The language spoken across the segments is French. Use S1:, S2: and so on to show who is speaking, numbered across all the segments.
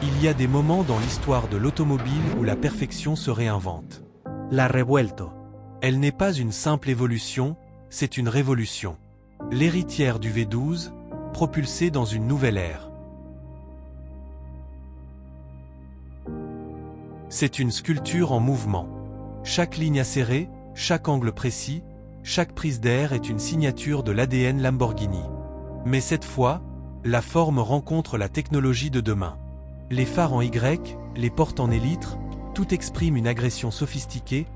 S1: Il y a des moments dans l'histoire de l'automobile où la perfection se réinvente.
S2: La Revuelto.
S1: Elle n'est pas une simple évolution, c'est une révolution. L'héritière du V12, propulsée dans une nouvelle ère. C'est une sculpture en mouvement. Chaque ligne acérée, chaque angle précis, chaque prise d'air est une signature de l'ADN Lamborghini. Mais cette fois, la forme rencontre la technologie de demain. Les phares en Y, les portes en élytre, tout exprime une agression sophistiquée,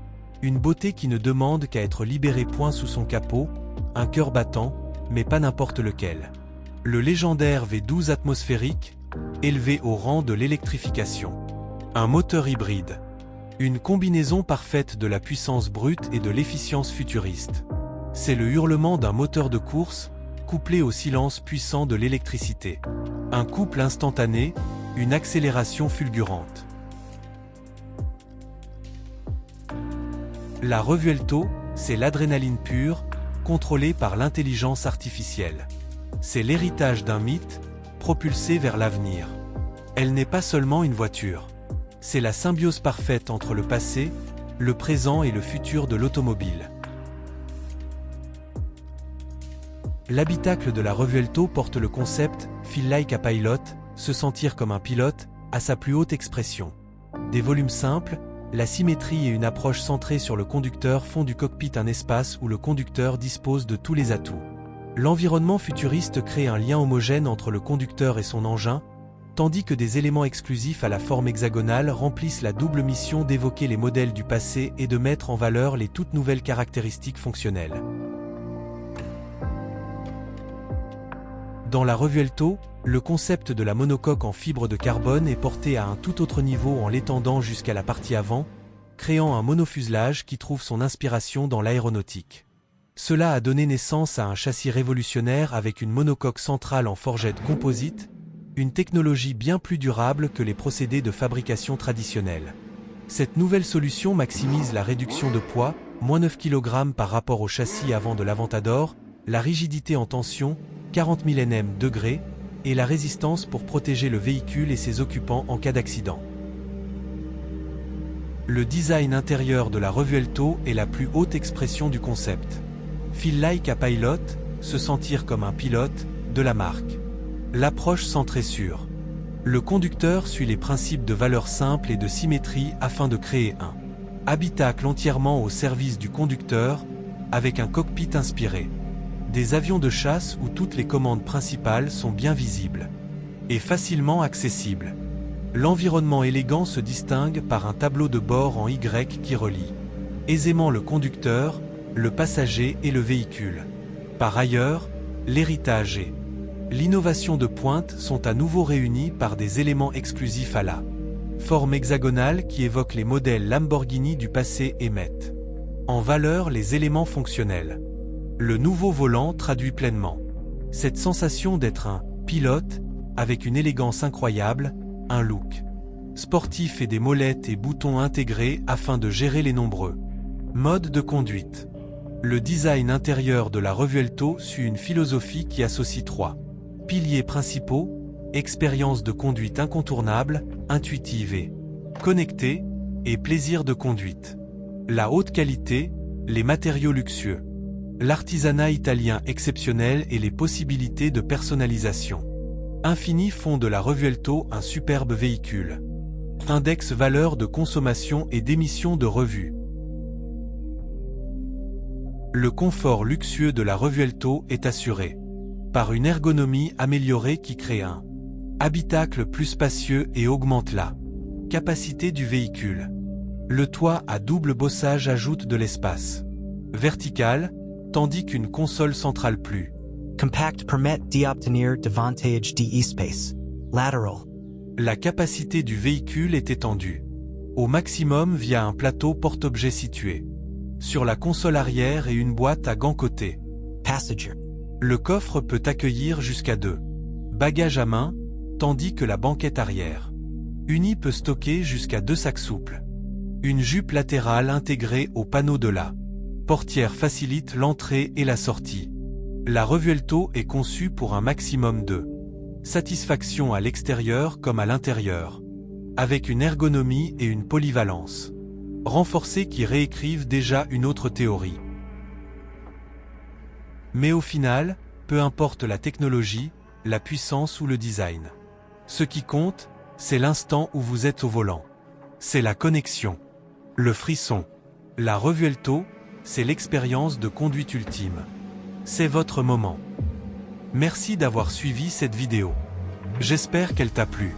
S1: une beauté qui ne demande qu'à être libérée. Point sous son capot, un cœur battant, mais pas n'importe lequel. Le légendaire V12 atmosphérique, élevé au rang de l'électrification. Un moteur hybride. Une combinaison parfaite de la puissance brute et de l'efficience futuriste. C'est le hurlement d'un moteur de course, couplé au silence puissant de l'électricité. Un couple instantané, une accélération fulgurante. La Revuelto, c'est l'adrénaline pure, contrôlée par l'intelligence artificielle. C'est l'héritage d'un mythe, propulsé vers l'avenir. Elle n'est pas seulement une voiture. C'est la symbiose parfaite entre le passé, le présent et le futur de l'automobile. L'habitacle de la Revuelto porte le concept « Feel like a pilot », se sentir comme un pilote, à sa plus haute expression. Des volumes simples, la symétrie et une approche centrée sur le conducteur font du cockpit un espace où le conducteur dispose de tous les atouts. L'environnement futuriste crée un lien homogène entre le conducteur et son engin, tandis que des éléments exclusifs à la forme hexagonale remplissent la double mission d'évoquer les modèles du passé et de mettre en valeur les toutes nouvelles caractéristiques fonctionnelles. Dans la Revuelto, le concept de la monocoque en fibre de carbone est porté à un tout autre niveau en l'étendant jusqu'à la partie avant, créant un monofuselage qui trouve son inspiration dans l'aéronautique. Cela a donné naissance à un châssis révolutionnaire avec une monocoque centrale en forgette composite, une technologie bien plus durable que les procédés de fabrication traditionnels. Cette nouvelle solution maximise la réduction de poids, moins 9 kg par rapport au châssis avant de l'Aventador, la rigidité en tension, 40 000 Nm, et la résistance pour protéger le véhicule et ses occupants en cas d'accident. Le design intérieur de la Revuelto est la plus haute expression du concept. Feel like a pilot, se sentir comme un pilote, de la marque. L'approche centrée sur. Le conducteur suit les principes de valeur simple et de symétrie afin de créer un habitacle entièrement au service du conducteur, avec un cockpit inspiré. Des avions de chasse où toutes les commandes principales sont bien visibles et facilement accessibles. L'environnement élégant se distingue par un tableau de bord en Y qui relie aisément le conducteur, le passager et le véhicule. Par ailleurs, l'héritage et l'innovation de pointe sont à nouveau réunis par des éléments exclusifs à la forme hexagonale qui évoquent les modèles Lamborghini du passé et mettent en valeur les éléments fonctionnels. Le nouveau volant traduit pleinement cette sensation d'être un pilote, avec une élégance incroyable, un look sportif et des molettes et boutons intégrés afin de gérer les nombreux modes de conduite. Le design intérieur de la Revuelto suit une philosophie qui associe trois piliers principaux: expérience de conduite incontournable, intuitive et connectée, et plaisir de conduite. La haute qualité, les matériaux luxueux, l'artisanat italien exceptionnel et les possibilités de personnalisation infinies font de la Revuelto un superbe véhicule. Index valeur de consommation et d'émissions de revue. Le confort luxueux de la Revuelto est assuré par une ergonomie améliorée qui crée un habitacle plus spacieux et augmente la capacité du véhicule. Le toit à double bossage ajoute de l'espace vertical, tandis qu'une console centrale plus
S2: Compact permet d'obtenir davantage d'espace latéral.
S1: La capacité du véhicule est étendue au maximum via un plateau porte-objet situé sur la console arrière et une boîte à gants côté.
S2: Passenger.
S1: Le coffre peut accueillir jusqu'à 2 bagages à main, tandis que la banquette arrière unie peut stocker jusqu'à 2 sacs souples. Une jupe latérale intégrée au panneau de la portière facilite l'entrée et la sortie. La Revuelto est conçue pour un maximum de Satisfaction à l'extérieur comme à l'intérieur. Avec une ergonomie et une polyvalence renforcées qui réécrivent déjà une autre théorie. Mais au final, peu importe la technologie, la puissance ou le design. Ce qui compte, c'est l'instant où vous êtes au volant. C'est la connexion, le frisson. La Revuelto, c'est l'expérience de conduite ultime. C'est votre moment. Merci d'avoir suivi cette vidéo. J'espère qu'elle t'a plu.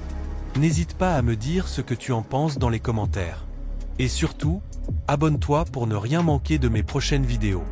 S1: N'hésite pas à me dire ce que tu en penses dans les commentaires. Et surtout, abonne-toi pour ne rien manquer de mes prochaines vidéos.